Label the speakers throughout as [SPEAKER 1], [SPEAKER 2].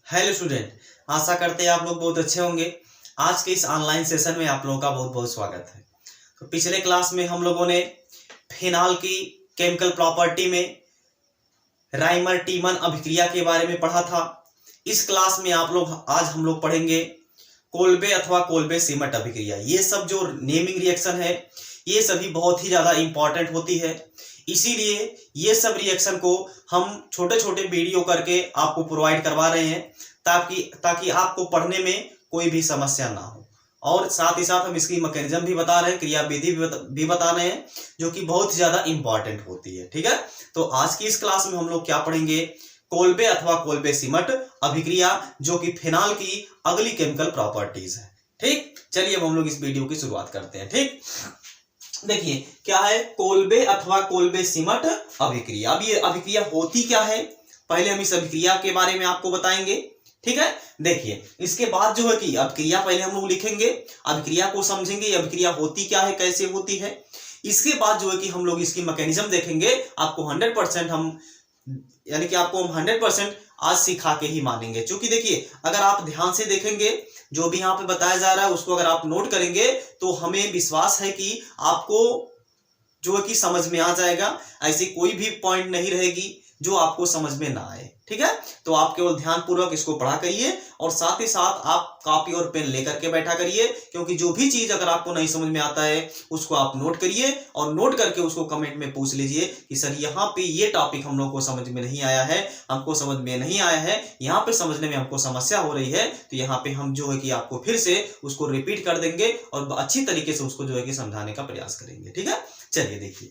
[SPEAKER 1] Hello student, आशा करते हैं आप लोग बहुत अच्छे होंगे। आज के इस ऑनलाइन सेशन में आप लोगों का बहुत बहुत स्वागत है। तो पिछले क्लास में हम लोगों ने फिनाल की केमिकल प्रॉपर्टी में राइमर टीमन अभिक्रिया के बारे में पढ़ा था। इस क्लास में आज हम लोग पढ़ेंगे कोल्बे अथवा कोल्बे सीमट अभिक्रिया। ये सब जो नेमिंग रिएक्शन है ये सभी बहुत ही ज़्यादा इंपॉर्टेंट होती है, इसीलिए ये सब रिएक्शन को हम छोटे छोटे वीडियो करके आपको प्रोवाइड करवा रहे हैं ताकि आपको पढ़ने में कोई भी समस्या ना हो। और साथ ही साथ हम इसकी मैकेनिज्म भी बता रहे हैं, क्रियाविधि भी बता रहे हैं, जो कि बहुत ज़्यादा इंपॉर्टेंट होती है। ठीक है, तो आज की इस क्लास में हम लोग क्या पढ़ेंगे, कोल्बे अथवा कोल्बे सीमट अभिक्रिया, जो कि फिनाल की अगली केमिकल प्रॉपर्टीज है। ठीक, चलिए अब हम लोग इस वीडियो की शुरुआत करते हैं। ठीक, देखिए क्या है कोल्बे अथवा कोल्बे सीमट अभिक्रिया। अब ये अभिक्रिया होती क्या है, पहले हम इस अभिक्रिया के बारे में आपको बताएंगे। ठीक है, देखिए इसके बाद जो है कि अभिक्रिया पहले हम लोग लिखेंगे, अभिक्रिया को समझेंगे, अभिक्रिया होती क्या है, कैसे होती है। इसके बाद जो है कि हम लोग इसकी मैकेनिज्म देखेंगे। आपको 100% आपको हम 100% आज सिखा के ही मानेंगे। क्योंकि देखिए अगर आप ध्यान से देखेंगे, जो भी यहाँ पे बताया जा रहा है उसको अगर आप नोट करेंगे तो हमें विश्वास है कि आपको जो है कि समझ में आ जाएगा। ऐसी कोई भी पॉइंट नहीं रहेगी जो आपको समझ में ना आए। ठीक है, तो आप केवल ध्यान पूर्वक इसको पढ़ा करिए और साथ ही साथ आप कॉपी और पेन लेकर के बैठा करिए, क्योंकि जो भी चीज अगर आपको नहीं समझ में आता है उसको आप नोट करिए और नोट करके उसको कमेंट में पूछ लीजिए कि सर यहाँ पे ये टॉपिक हम लोग को समझ में नहीं आया है, हमको समझ में नहीं आया है, यहाँ पे समझने में हमको समस्या हो रही है। तो यहाँ पे हम जो है कि आपको फिर से उसको रिपीट कर देंगे और अच्छी तरीके से उसको जो है कि समझाने का प्रयास करेंगे। ठीक है, चलिए देखिए,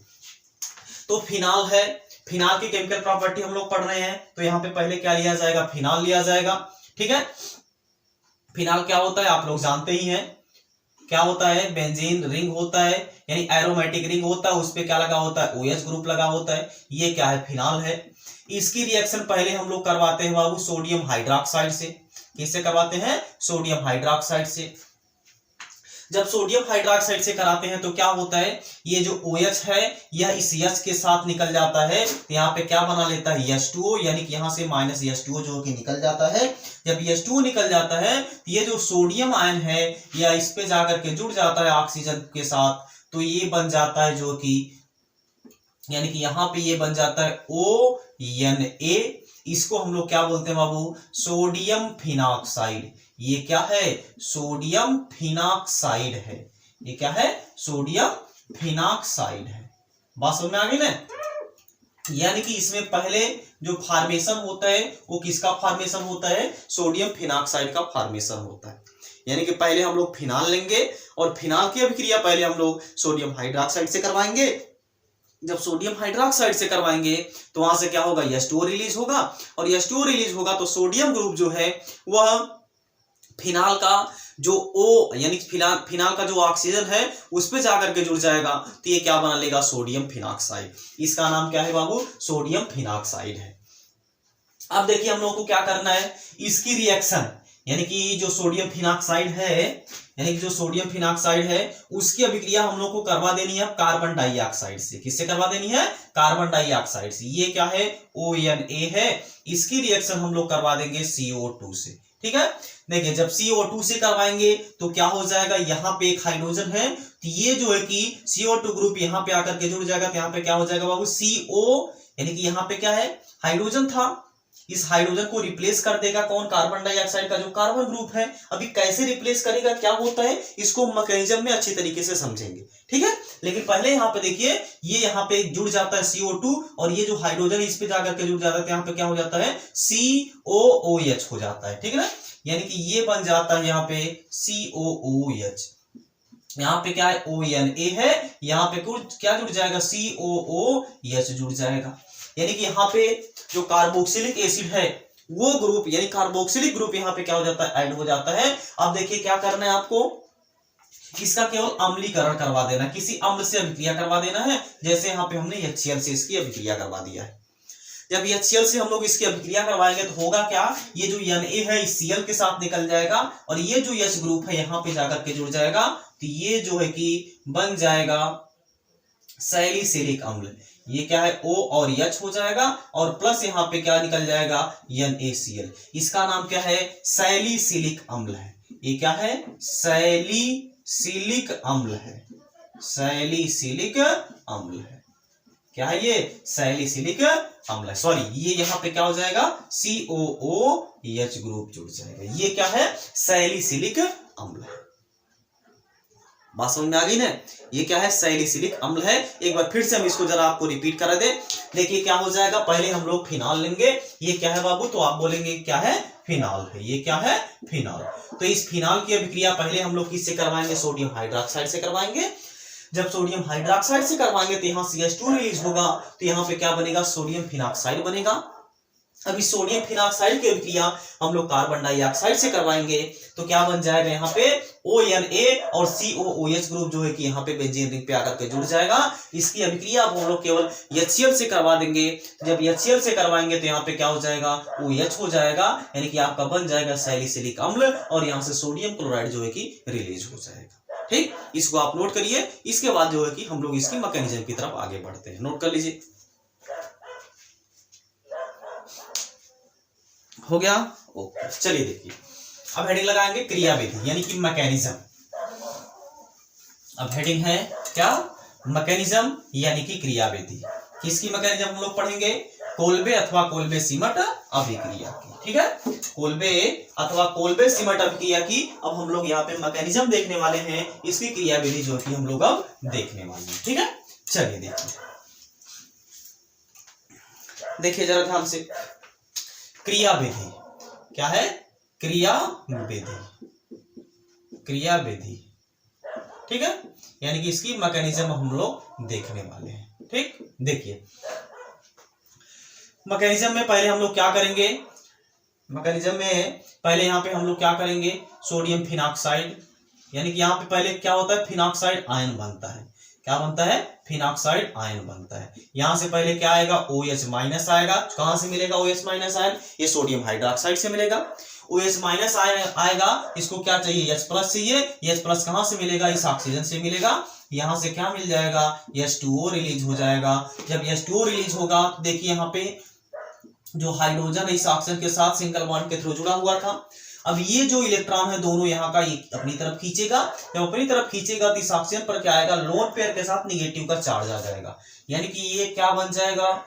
[SPEAKER 1] तो फिनाल है, फिनाल की केमिकल प्रॉपर्टी हम लोग पढ़ रहे हैं। तो यहाँ पे पहले क्या लिया जाएगा, फिनाल लिया जाएगा। ठीक है, फिनाल क्या होता है आप लोग जानते ही हैं, क्या होता है, बेंजीन रिंग होता है, यानी एरोमेटिक रिंग होता है, उस पे क्या लगा होता है, OH ग्रुप लगा होता है। ये क्या है, फिनाल है। इसकी रिएक्शन पहले हम लोग करवाते हैं बाबू सोडियम हाइड्रोक्साइड से। किससे करवाते हैं, सोडियम हाइड्रोक्साइड से। जब सोडियम हाइड्रोक्साइड से कराते हैं तो क्या होता है, ये जो OH है यह इस H के साथ निकल जाता है। यहाँ पे क्या बना लेता है, H2O, यानी कि यहाँ से माइनस H2O जो कि निकल जाता है। जब H2O निकल जाता है तो ये जो सोडियम आयन है यह इस पे जाकर के जुड़ जाता है ऑक्सीजन के साथ, तो ये बन जाता है जो कि यानी कि यहाँ पे ये बन जाता है ONA। इसको हम लोग क्या बोलते हैं बाबू, सोडियम फिनॉक्साइड। ये क्या है, सोडियम फिनॉक्साइड है। ये क्या है, सोडियम फिनॉक्साइड है। बात समझ में आ गई ना। यानी कि इसमें पहले जो फॉर्मेशन होता है वो किसका फॉर्मेशन होता है, सोडियम फिनॉक्साइड का फॉर्मेशन होता है। यानी कि पहले हम लोग फिनाल लेंगे और फिनाल की अभिक्रिया पहले हम लोग सोडियम हाइड्रोक्साइड से करवाएंगे। जब सोडियम हाइड्रोक्साइड से करवाएंगे तो वहां से क्या होगा, H2O रिलीज होगा, और H2O रिलीज होगा तो सोडियम ग्रुप जो है वह फिनाल का जो O यानी फिनाल का जो ऑक्सीजन है उस पे जाकर के जुड़ जाएगा, तो ये क्या बना लेगा, सोडियम फिनॉक्साइड। इसका नाम क्या है बाबू, सोडियम फिनॉक्साइड है। अब देखिए हम लोग को क्या करना है, इसकी रिएक्शन यानी कि जो सोडियम फिनॉक्साइड है, यानी कि जो सोडियम फिनॉक्साइड है उसकी अभिक्रिया हम लोग को करवा देनी है कार्बन डाइऑक्साइड से। किससे करवा देनी है, कार्बन डाइऑक्साइड से। ये क्या है, ONA है। इसकी रिएक्शन हम लोग करवा देंगे CO2 से। ठीक है, देखिए जब CO2 से करवाएंगे तो क्या हो जाएगा, यहाँ पे एक हाइड्रोजन है तो ये जो है कि CO2 ग्रुप यहाँ पे आकर के जुड़ जाएगा, तो यहाँ पे क्या हो जाएगा बाबू, CO, यानी कि यहाँ पे क्या है, हाइड्रोजन था, इस हाइड्रोजन को रिप्लेस कर देगा कौन, कार्बन डाइऑक्साइड का जो कार्बन ग्रुप है। अभी कैसे रिप्लेस करेगा, क्या होता है, इसको मैकेनिज्म में अच्छी तरीके से समझेंगे। ठीक है, लेकिन पहले यहाँ पे देखिए ये यहाँ पे जुड़ जाता है CO2 और ये जो हाइड्रोजन इस पे जाकर के जुड़ जाता है, यहाँ पे क्या हो जाता है, COOH हो जाता है। ठीक है ना, यानी कि ये बन जाता है यहाँ पे COOH। यहाँ पे क्या है, ONA है, यहाँ पे क्या जुड़ जाएगा, COOH जुड़ जाएगा। यानी कि यहाँ पे जो कार्बोक्सिलिक एसिड है वो ग्रुप यानी कार्बोक्सिलिक ग्रुप यहाँ पे क्या हो जाता है, ऐड हो जाता है। अब देखिए क्या करना है आपको, इसका केवल अम्लीकरण करवा देना, किसी अम्ल से अभिक्रिया करवा देना है। जैसे यहाँ पे हमने HCl से इसकी अभिक्रिया करवा दिया है। जब HCl से हम लोग इसकी अभिक्रिया करवाएंगे तो होगा क्या, ये जो Na है इस Cl के साथ निकल जाएगा और ये जो H ग्रुप है यहाँ पे जाकर के जुड़ जाएगा, तो ये जो है कि बन जाएगा सैलिसिलिक अम्ल। ये क्या है O और H हो जाएगा और प्लस यहाँ पे क्या निकल जाएगा NaCl। इसका नाम क्या है सैलिसिलिक अम्ल है। ये क्या है सैलिसिलिक अम्ल है। सैलिसिलिक अम्ल है। क्या है ये सैलिसिलिक अम्ल है। सॉरी ये यहाँ पे क्या हो जाएगा COOH ग्रुप जुड़ जाएगा। ये क्या है सैलिसिलिक अम्ल है। बात समझ में आ गई ना। ये क्या है सैलिसिलिक अम्ल है। एक बार फिर से हम इसको जरा आपको रिपीट करा दे। देखिए क्या हो जाएगा, पहले हम लोग फिनॉल लेंगे। ये क्या है बाबू, तो आप बोलेंगे क्या है फिनॉल है। ये क्या है फिनॉल। तो इस फिनॉल की अभिक्रिया पहले हम लोग किससे करवाएंगे, सोडियम हाइड्रोक्साइड से करवाएंगे। जब सोडियम हाइड्रोक्साइड से करवाएंगे तो यहाँ CH2 रिलीज होगा, तो यहाँ पे क्या बनेगा सोडियम फिनॉक्साइड बनेगा। अब इस सोडियम फिनॉक्साइड की अभिक्रिया हम लोग कार्बन डाइऑक्साइड से करवाएंगे तो क्या बन जाएगा यहाँ पे ONA और COOH ग्रुप जो है कि यहाँ पे बेंजीन रिंग पे आकर के जुड़ जाएगा। इसकी अभिक्रिया अब हम लोग केवल HCl से करवा देंगे। जब HCl से करवाएंगे तो यहाँ पे क्या हो जाएगा OH हो जाएगा, यानी कि आपका बन जाएगा सैलिसिलिक अम्ल और यहाँ से सोडियम क्लोराइड जो है कि रिलीज हो जाएगा। ठीक, इसको आप नोट करिए। इसके बाद जो है कि हम लोग इसकी मैकेनिज्म की तरफ आगे बढ़ते हैं। नोट कर लीजिए, हो गया ओके। चलिए देखिए अब हेडिंग लगाएंगे क्रियाविधि यानी कि मैकेनिज्म। अब हेडिंग है क्या मैकेनिज्म यानी कि क्रियाविधि। किसकी मैकेनिज्म हम लोग पढ़ेंगे, कोल्बे अथवा कोल्बे सिमट अभिक्रिया की। ठीक है, कोल्बे अथवा कोल्बे सिमट अभिक्रिया की अब हम लोग यहाँ पे मैकेनिज्म देखने वाले हैं। इसकी क्रियाविधि जो है हम लोग अब देखने वाले हैं। ठीक है, चलिए देखिए जरा ध्यान से। क्रियाविधि क्या है, क्रियाविधि, क्रियाविधि। ठीक है, यानी कि इसकी मैकेनिज्म हम लोग देखने वाले हैं। ठीक, देखिए मैकेनिज्म में पहले हम लोग क्या करेंगे, मैकेनिज्म में पहले यहाँ पे हम लोग क्या करेंगे सोडियम फिनॉक्साइड, यानी कि यहाँ पे पहले क्या होता है फिनॉक्साइड आयन बनता है। क्या बनता है फिनॉक्साइड आयन बनता है। यहां से पहले क्या आएगा OH माइनस आएगा। कहां से मिलेगा OH माइनस आयन, ये सोडियम हाइड्रोक्साइड से मिलेगा। OH माइनस आयन आएगा, इसको क्या चाहिए H प्लस चाहिए। H प्लस कहां से मिलेगा, इस ऑक्सीजन से मिलेगा। यहां से क्या मिल जाएगा H2O रिलीज हो जाएगा। जब H2O रिलीज होगा तो देखिए यहाँ पे जो हाइड्रोजन इस ऑक्सीजन के साथ सिंगल बॉन्ड के थ्रू जुड़ा हुआ था। अब ये जो इलेक्ट्रॉन है दोनों यहाँ का अपनी तरफ खींचेगा। जब अपनी तरफ खींचेगा तो इस ऑक्सीजन पर क्या आएगा लोन पेयर के साथ निगेटिव का चार्ज आ जाएगा। यानी कि ये क्या बन जाएगा,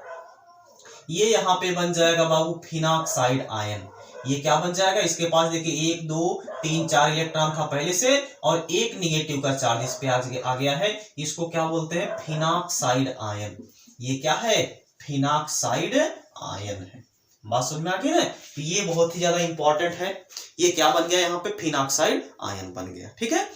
[SPEAKER 1] ये यहाँ पे बन जाएगा बाबू फिनॉक्साइड आयन। ये क्या बन जाएगा, इसके पास देखिए 1 2 3 4 इलेक्ट्रॉन था पहले से और एक निगेटिव का चार्ज इस पे आ गया है। इसको क्या बोलते हैं फिनॉक्साइड आयन। ये क्या है फिनॉक्साइड आयन है। बात समझ में आ गई ना। तो ये बहुत ही ज्यादा इंपॉर्टेंट है। ये क्या बन गया यहाँ पे फिनॉक्साइड आयन बन गया। ठीक है,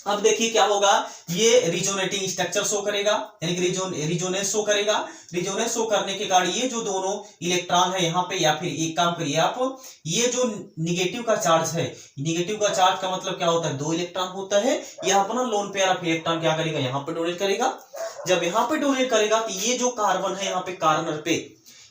[SPEAKER 1] अब देखिए क्या होगा, ये रिजोनेटिंग स्ट्रक्चर शो करेगा, यानी कि रिजोनेंस शो करेगा। रिजोनेंस शो करने के कारण ये जो दोनों इलेक्ट्रॉन है यहाँ पे, या फिर एक काम करिए आप, ये जो निगेटिव का चार्ज है, निगेटिव का चार्ज का मतलब क्या होता है 2 इलेक्ट्रॉन होता है। यह अपना लोन पेयर ऑफ इलेक्ट्रॉन क्या करेगा यहाँ पे डोनेट करेगा। जब यहाँ पे डोनेट करेगा तो ये जो कार्बन है यहाँ पे कार्नर पे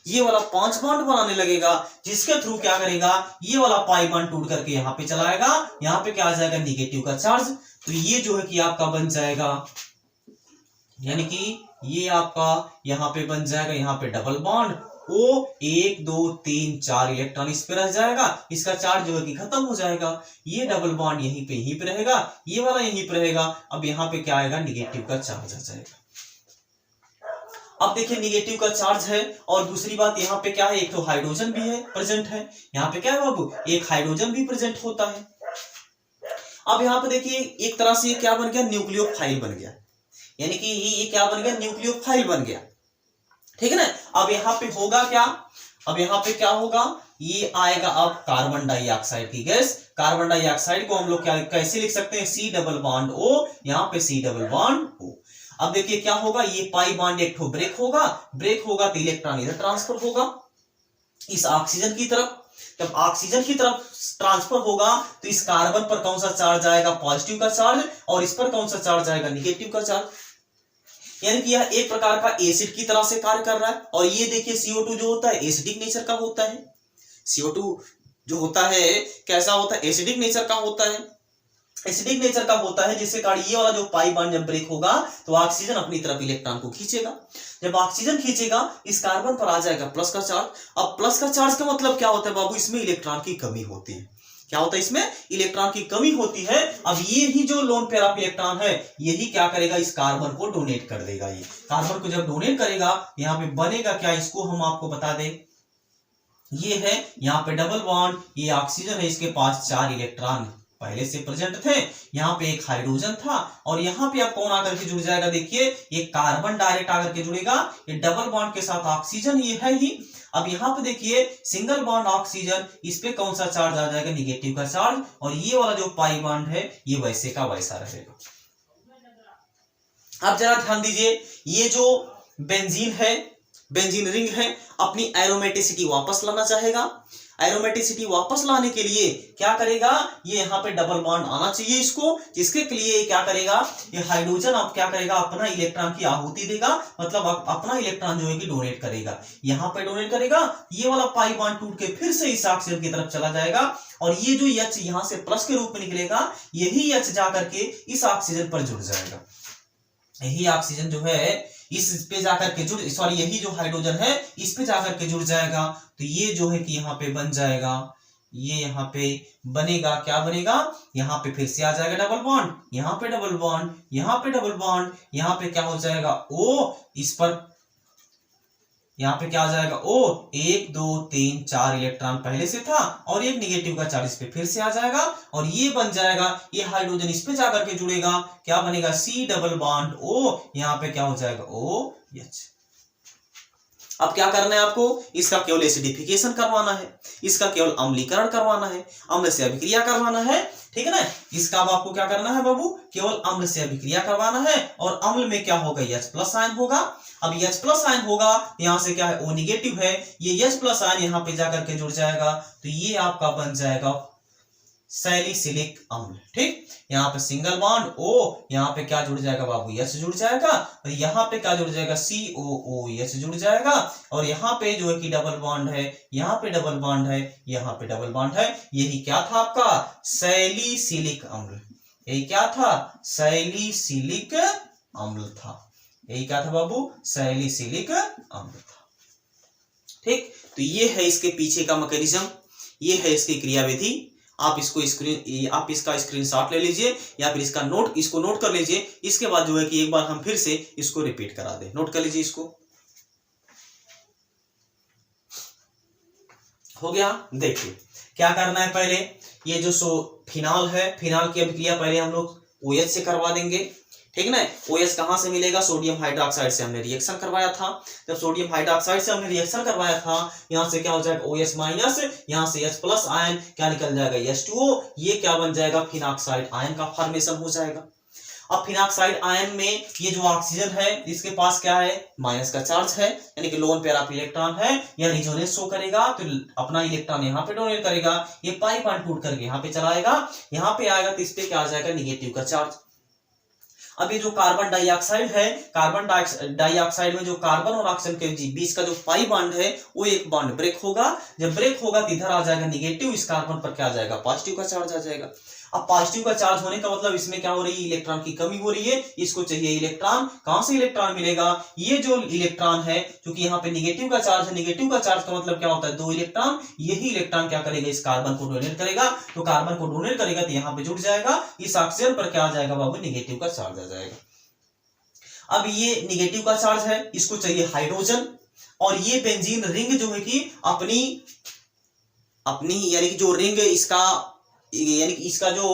[SPEAKER 1] ये वाला 5 बॉन्ड बनाने लगेगा, जिसके थ्रू क्या करेगा ये वाला पाई बॉन्ड टूट करके यहाँ पे चलाएगा। यहाँ पे क्या आ जाएगा निगेटिव का चार्ज। तो ये जो है कि आपका बन जाएगा, यानी कि ये आपका यहाँ पे बन जाएगा यहाँ पे डबल बॉन्ड O 1 2 3 4 इलेक्ट्रॉन इस पे रह जाएगा। इसका चार्ज जो है कि खत्म हो जाएगा। ये डबल बॉन्ड यहीं पे रहेगा, ये वाला यहीं पे रहेगा। अब यहाँ पे क्या आएगा निगेटिव का चार्ज आ जाएगा। अब देखिए निगेटिव का चार्ज है और दूसरी बात यहाँ पे क्या है एक तो हाइड्रोजन भी है प्रेजेंट है। यहाँ पे क्या है बाबू एक हाइड्रोजन भी प्रेजेंट होता है। अब यहाँ पे देखिए एक तरह से ये क्या बन गया न्यूक्लियोफाइल बन गया, यानी कि ये क्या बन गया न्यूक्लियोफाइल बन गया। ठीक है ना। अब यहाँ पे होगा क्या, अब यहाँ पे क्या होगा ये आएगा अब कार्बन डाइऑक्साइड की गैस। कार्बन डाइऑक्साइड को हम लोग क्या कैसे लिख सकते हैं C डबल बॉन्ड O, यहाँ पे C डबल बॉन्ड O। अब देखिए क्या होगा ये पाई बॉन्ड एक ठो ब्रेक होगा तो इलेक्ट्रॉन इधर ट्रांसफर होगा इस ऑक्सीजन की तरफ। जब ऑक्सीजन की तरफ ट्रांसफर होगा तो इस कार्बन पर कौन सा चार्ज आएगा पॉजिटिव का चार्ज, और इस पर कौन सा चार्ज आएगा निगेटिव का चार्ज। यानी कि यह एक प्रकार का एसिड की तरह से कार्य कर रहा है। और ये देखिए CO2 जो होता है एसिडिक नेचर का होता है। CO2 जो होता है कैसा होता है एसिडिक नेचर का होता है। एसिडिक नेचर का होता है, जिसके कारण ये वाला जो पाई बॉन्ड जब ब्रेक होगा तो ऑक्सीजन अपनी तरफ इलेक्ट्रॉन को खींचेगा। जब ऑक्सीजन खींचेगा इस कार्बन पर आ जाएगा प्लस का चार्ज। अब प्लस का चार्ज का मतलब क्या होता है बाबू, इसमें इलेक्ट्रॉन की कमी होती है। क्या होता है, इसमें इलेक्ट्रॉन की कमी होती है। अब ये ही जो लोन पेयर ऑफ इलेक्ट्रॉन है यही क्या करेगा, इस कार्बन को डोनेट कर देगा। ये कार्बन को जब डोनेट करेगा यहाँ पे बनेगा क्या, इसको हम आपको बता दें, ये है यहाँ पे डबल बॉन्ड, ये ऑक्सीजन है, इसके पास 4 इलेक्ट्रॉन पहले से प्रेजेंट थे, यहाँ पे एक हाइड्रोजन था और यहाँ पे अब कौन आकर के जुड़ जाएगा, देखिए ये कार्बन डायरेक्ट आकर के जुड़ेगा, ये डबल बॉन्ड के साथ ऑक्सीजन ये है ही। अब यहाँ पे देखिए सिंगल बॉन्ड ऑक्सीजन, इस पे कौन सा चार्ज आ जाएगा, निगेटिव का चार्ज, और ये वाला जो पाई बॉन्ड है ये वैसे का वैसा रहेगा। अब जरा ध्यान दीजिए, ये जो बेंजीन है, बेंजीन रिंग है, अपनी एरोमेटिसिटी वापस लाना चाहेगा। एरोमेटिसिटी वापस लाने के लिए क्या करेगा, ये यहाँ पे डबल बॉन्ड आना चाहिए इसको, जिसके लिए क्या करेगा, ये हाइड्रोजन अब क्या करेगा, अपना इलेक्ट्रॉन की आहुति देगा, मतलब अपना इलेक्ट्रॉन जो है कि डोनेट करेगा, यहाँ पे डोनेट करेगा। ये वाला पाई बॉन्ड टूट के फिर से इस ऑक्सीजन की तरफ चला जाएगा और ये जो H यहाँ से प्लस के रूप में निकलेगा, यही H जाकर के इस ऑक्सीजन पर जुड़ जाएगा। यही ऑक्सीजन जो है इस पे जाकर के जुड़, सॉरी यही जो हाइड्रोजन है इस पे जाकर के जुड़ जाएगा, तो ये जो है कि यहाँ पे बन जाएगा, ये यहाँ पे बनेगा, क्या बनेगा, यहाँ पे फिर से आ जाएगा डबल बॉन्ड, यहाँ पे डबल बॉन्ड, यहाँ पे डबल बॉन्ड, यहाँ पे क्या हो जाएगा O, इस पर यहाँ पे क्या आ जाएगा O, 1 2 3 4 इलेक्ट्रॉन पहले से था और एक निगेटिव का चार्ज इस पे फिर से आ जाएगा और ये बन जाएगा, ये हाइड्रोजन इस पे जाकर के जुड़ेगा, क्या बनेगा, C डबल बॉन्ड O, यहाँ पे क्या हो जाएगा OH। अब क्या करना है आपको, इसका केवल एसिडिफिकेशन करवाना है, इसका केवल अम्लीकरण करवाना है, अम्ल से अभिक्रिया करवाना है, ठीक है ना। इसका अब आपको क्या करना है बाबू, केवल अम्ल से अभिक्रिया करवाना है और अम्ल में क्या होगा, H+ आयन होगा। अब H+ आयन होगा, यहाँ से क्या है O निगेटिव है, ये H+ आयन यहाँ पे जाकर के जुड़ जाएगा, तो ये आपका बन जाएगा सैलिसिलिक अम्ल। ठीक, यहाँ पे सिंगल बॉन्ड O, यहाँ पे क्या जुड़ जाएगा बाबू, H जुड़ जाएगा और यहाँ पे क्या जुड़ जाएगा, COOH जुड़ जाएगा और यहाँ पे जो है कि डबल बॉन्ड है, यहाँ पे डबल बॉन्ड है, यहाँ पे डबल बॉन्ड है। यही क्या था आपका सैलिसिलिक अम्ल, यही क्या था, सैलिसिलिक अम्ल था, यही क्या था बाबू, सैलिसिलिक अम्ल था। ठीक, तो ये है इसके पीछे का मैकेनिज्म, ये है इसकी क्रियाविधि। आप इसका स्क्रीनशॉट ले लीजिए या फिर इसको नोट कर लीजिए। इसके बाद जो है कि एक बार हम फिर से इसको रिपीट करा दें, नोट कर लीजिए इसको। हो गया, देखिए क्या करना है, पहले ये जो फिनाल है, फिनाल की अभिक्रिया पहले हम लोग OH से करवा देंगे, ठीक है ना। OH कहाँ से मिलेगा, सोडियम हाइड्रोक्साइड से हमने रिएक्शन करवाया था। जब सोडियम हाइड्रोक्साइड से हमने रिएक्शन करवाया था, यहाँ से क्या हो जाएगा OH माइनस, यहाँ से H+ आयन क्या निकल जाएगा, H2O, ये क्या बन जाएगा, फिनॉक्साइड आयन का फॉर्मेशन हो जाएगा। अब फिनॉक्साइड आयन में ये जो ऑक्सीजन है इसके पास क्या है, माइनस का चार्ज है, यानी कि लोन पेयर ऑफ इलेक्ट्रॉन है, या रिजोनेंस शो करेगा तो अपना इलेक्ट्रॉन यहाँ पे डोनेट करेगा, ये पाई बॉन्ड टूट करके यहाँ पे चला आएगा, यहाँ पे आएगा तो इस पे क्या आ जाएगा, निगेटिव का चार्ज। अब ये जो कार्बन डाइऑक्साइड है, कार्बन डाइऑक्साइड में जो कार्बन और ऑक्सीजन के बीच का जो पाई बॉन्ड है वो एक बॉन्ड ब्रेक होगा। जब ब्रेक होगा तो इधर आ जाएगा निगेटिव, इस कार्बन पर क्या आ जाएगा, पॉजिटिव का चार्ज आ जाएगा। अब पॉजिटिव का चार्ज होने का मतलब इसमें क्या हो रही है, इलेक्ट्रॉन की कमी हो रही है, इसको चाहिए इलेक्ट्रॉन। कहां से इलेक्ट्रॉन मिलेगा, ये जो इलेक्ट्रॉन है, क्योंकि यहाँ पे निगेटिव का चार्ज है, निगेटिव का चार्ज का मतलब क्या होता है, 2 इलेक्ट्रॉन। यही इलेक्ट्रॉन क्या करेगा, इस कार्बन को डोनेट करेगा, तो कार्बन को डोनेट करेगा तो यहाँ पे जुड़ जाएगा, इस ऑक्सीजन पर क्या आ जाएगा बाबू, निगेटिव का चार्ज आ जाएगा। अब ये निगेटिव का चार्ज है, इसको चाहिए हाइड्रोजन, और ये बेंजीन रिंग जो है कि अपनी यानी कि जो रिंग इसका जो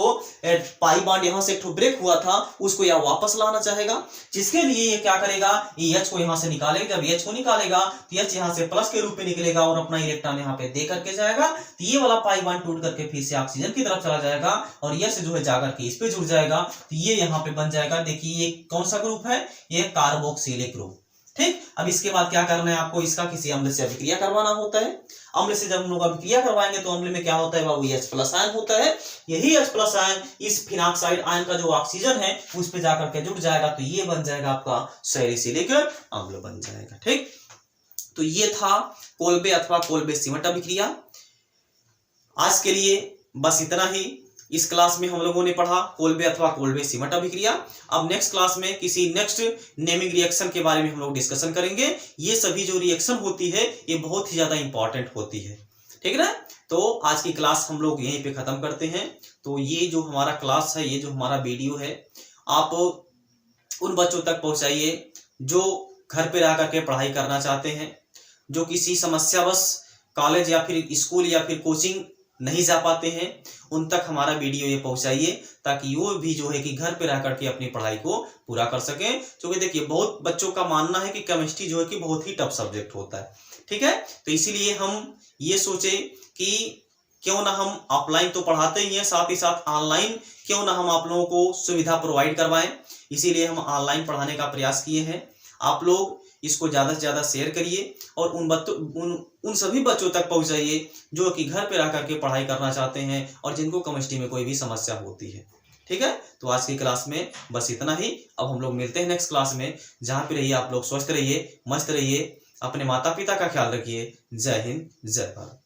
[SPEAKER 1] पाई बॉन्ड यहाँ से एक ब्रेक हुआ था उसको यह वापस लाना चाहेगा, जिसके लिए ये क्या करेगा, ये H को यहाँ से निकालेगा। जब H को निकालेगा तो H यहाँ से प्लस के रूप में निकलेगा और अपना इलेक्ट्रॉन यहाँ पे दे करके जाएगा, तो ये वाला पाई बॉन्ड टूट करके फिर से ऑक्सीजन की तरफ चला जाएगा और H जो है जाकर के इस पे जुड़ जाएगा, तो ये यहाँ पे बन जाएगा। देखिए ये कौन सा ग्रुप है, ये कार्बोक्सिलिक ग्रुप। ठीक, अब इसके बाद क्या करना है आपको, इसका किसी अम्ल से अभिक्रिया करवाना होता है। अम्ल से जब हम लोग अभिक्रिया करवाएंगे तो अम्ल में क्या होता है बाबू, H+ आयन होता है। यही H+ आयन इस फिनॉक्साइड आयन का जो ऑक्सीजन है उस पे जाकर के जुड़ जाएगा, तो ये बन जाएगा आपका सैलिसिलिक अम्ल बन जाएगा। ठीक, तो ये था कोल्बे अथवा कोल्बे सिमट अभिक्रिया। आज के लिए बस इतना ही। इस क्लास में हम लोगों ने पढ़ा कोल्बे अथवा कोल्बे सिमट अभिक्रिया। अब नेक्स्ट क्लास में किसी नेक्स्ट नेमिंग रिएक्शन के बारे में हम लोग डिस्कशन करेंगे। ये सभी जो रिएक्शन होती है ये बहुत ही ज्यादा इंपॉर्टेंट होती है, ठीक है ना। तो आज की क्लास हम लोग यहीं पे खत्म करते हैं। तो ये जो हमारा क्लास है, ये जो हमारा वीडियो है, आप उन बच्चों तक पहुंचाइए जो घर पे रह करके पढ़ाई करना चाहते हैं, जो किसी समस्यावश कॉलेज या फिर स्कूल या फिर कोचिंग नहीं जा पाते हैं, उन तक हमारा वीडियो ये पहुंचाइए ताकि वो भी जो है कि घर पे रह करके अपनी पढ़ाई को पूरा कर सकें। क्योंकि देखिए बहुत बच्चों का मानना है कि केमिस्ट्री जो है कि बहुत ही टफ सब्जेक्ट होता है, ठीक है। तो इसीलिए हम ये सोचे कि क्यों ना हम ऑफलाइन तो पढ़ाते ही हैं, साथ ही साथ ऑनलाइन क्यों ना हम आप लोगों को सुविधा प्रोवाइड करवाएं। इसीलिए हम ऑनलाइन पढ़ाने का प्रयास किए हैं। आप लोग इसको ज़्यादा से ज़्यादा शेयर करिए और उन सभी बच्चों तक पहुंचाइए जो कि घर पे रह करके पढ़ाई करना चाहते हैं और जिनको केमिस्ट्री में कोई भी समस्या होती है, ठीक है। तो आज की क्लास में बस इतना ही। अब हम लोग मिलते हैं नेक्स्ट क्लास में। जहाँ पे रहिए आप लोग स्वस्थ रहिए, मस्त रहिए, अपने माता पिता का ख्याल रखिए। जय हिंद, जय भारत।